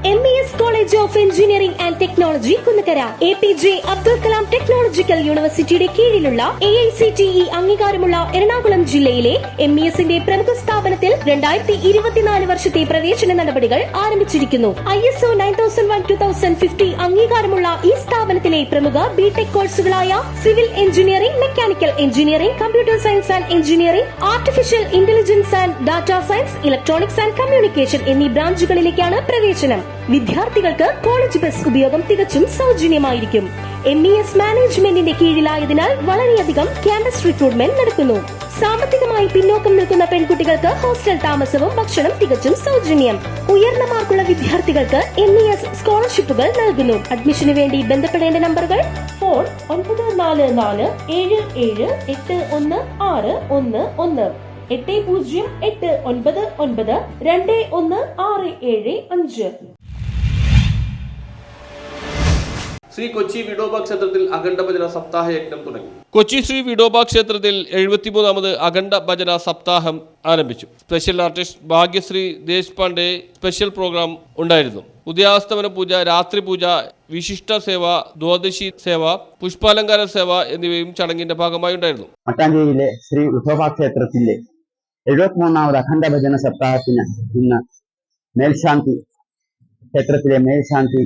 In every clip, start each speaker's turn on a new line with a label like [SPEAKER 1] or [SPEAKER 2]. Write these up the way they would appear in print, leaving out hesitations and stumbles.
[SPEAKER 1] MES college of engineering and technology Kunnakkara, APJ Abdul Kalam technological യൂണിവേഴ്സിറ്റിയുടെ കീഴിലുള്ള AICTE അംഗീകാരമുള്ള എറണാകുളം ജില്ലയിലെ MESന്റെ പ്രമുഖ സ്ഥാപനത്തിൽ 2024 വർഷത്തെ പ്രവേശന നടപടികൾ ആരംഭിച്ചിരിക്കുന്നു. ISO 9001:2050 അംഗീകാരമുള്ള ഈ സ്ഥാപനത്തിലെ പ്രമുഖ ബിടെക് കോഴ്സുകളായ civil engineering, mechanical engineering, computer science and engineering, artificial intelligence and data science, electronics and communication എന്നീ ബ്രാഞ്ചുകളിലേക്കാണ് പ്രവേശനം. വിദ്യാർത്ഥികൾക്ക് കോളേജ് ബസ് ഉപയോഗം തികച്ചും സൗജന്യമായിരിക്കും. MES മാനേജ്മെന്റിന്റെ കീഴിലായതിനാൽ വളരെയധികം ക്യാമ്പസ് റിക്രൂട്ട്മെന്റ് നടക്കുന്നു. സാമ്പത്തികമായി പിന്നോക്കം നിൽക്കുന്ന പെൺകുട്ടികൾക്ക് ഹോസ്റ്റൽ താമസവും ഭക്ഷണം തികച്ചും സൗജന്യം. ഉയർന്ന മാർക്കുള്ള വിദ്യാർത്ഥികൾക്ക് MES സ്കോളർഷിപ്പുകൾ നൽകുന്നു. അഡ്മിഷന് വേണ്ടി ബന്ധപ്പെടേണ്ട നമ്പറുകൾ: ഫോൺ 9444781611, 8089921675.
[SPEAKER 2] ശ്രീ കൊച്ചി വിഡോബ ക്ഷേത്രത്തിൽ അഖണ്ഡ ഭജന സപ്താഹ യജ്ഞം തുടങ്ങി. കൊച്ചി ശ്രീ വിഡോബ ക്ഷേത്രത്തിൽ 73ാമത് അഖണ്ഡ ഭജന സപ്താഹം ആരംഭിച്ചു. Special artist Bhagyashree Deshpande special program ഉണ്ടായിരുന്നു. ഉദയാസ്തമന പൂജ, രാത്രി പൂജ, വിശിഷ്ട സേവ, ദ്വാദശി സേവ, പുഷ്പാലങ്കാര സേവ എന്നിവയും ചടങ്ങിന്റെ ഭാഗമായി ഉണ്ടായിരുന്നു.
[SPEAKER 3] മട്ടാഞ്ചേരിയിലെ ശ്രീ വിഡോബ ക്ഷേത്രത്തിലെ 73ാമത് അഖണ്ഡ ഭജന സപ്താഹത്തിന് ഇന്ന് മേൽശാന്തി ക്ഷേത്രത്തിലെ മേൽശാന്തി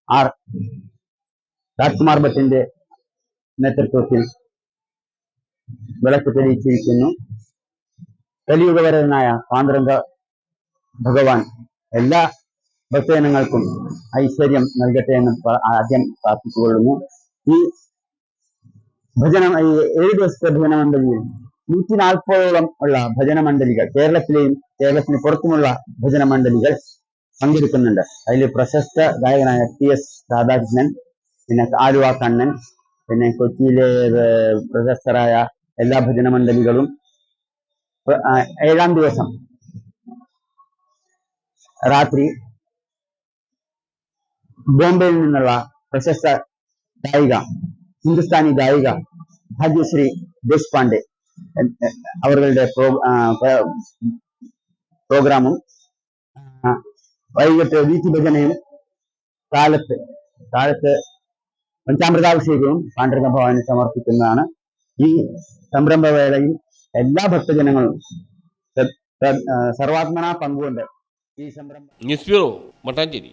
[SPEAKER 3] ആർ രാജ്കുമാർ ഭട്ടിന്റെ നേതൃത്വത്തിൽ വിളക്ക് തെളിയിച്ചിരിക്കുന്നു. കലിയുഗവരനായ പാണ്ഡുരംഗ ഭഗവാൻ എല്ലാ ഭക്തജനങ്ങൾക്കും ഐശ്വര്യം നൽകട്ടെ എന്ന് ആദ്യം പ്രാർത്ഥിച്ചുകൊള്ളുന്നു. ഈ 7 ദിവസത്തെ ഭജന മണ്ഡലിയിൽ 140ഓളം ഉള്ള ഭജന മണ്ഡലികൾ കേരളത്തിന് പുറത്തുമുള്ള ഭജന മണ്ഡലികൾ പങ്കെടുക്കുന്നുണ്ട്. അതിൽ പ്രശസ്ത ഗായകനായ TS രാധാകൃഷ്ണൻ, പിന്നെ ആലുവ കണ്ണൻ, പിന്നെ കൊച്ചിയിലെ പ്രശസ്തരായ എല്ലാ ഭജന മണ്ഡലികളും 7ാം ദിവസം രാത്രി ബോംബെയിൽ നിന്നുള്ള പ്രശസ്ത ഗായിക, ഹിന്ദുസ്ഥാനി ഗായിക ഭാഗ്യശ്രീ ദേശ്പാണ്ഡെ അവരുടെ പ്രോഗ്രാമും, വൈകിട്ട് വീഥി ഭജനയും, കാലത്ത് പഞ്ചാമൃതാഭിഷേകവും പാണ്ഡുരംഗ ഭഗവാന് സമർപ്പിക്കുന്നതാണ്. ഈ സംരംഭവേളയിൽ എല്ലാ ഭക്തജനങ്ങളും സർവാത്മന പങ്കുകൊണ്ട് ഈ സംരംഭം.
[SPEAKER 2] News bureau, Mattancherry.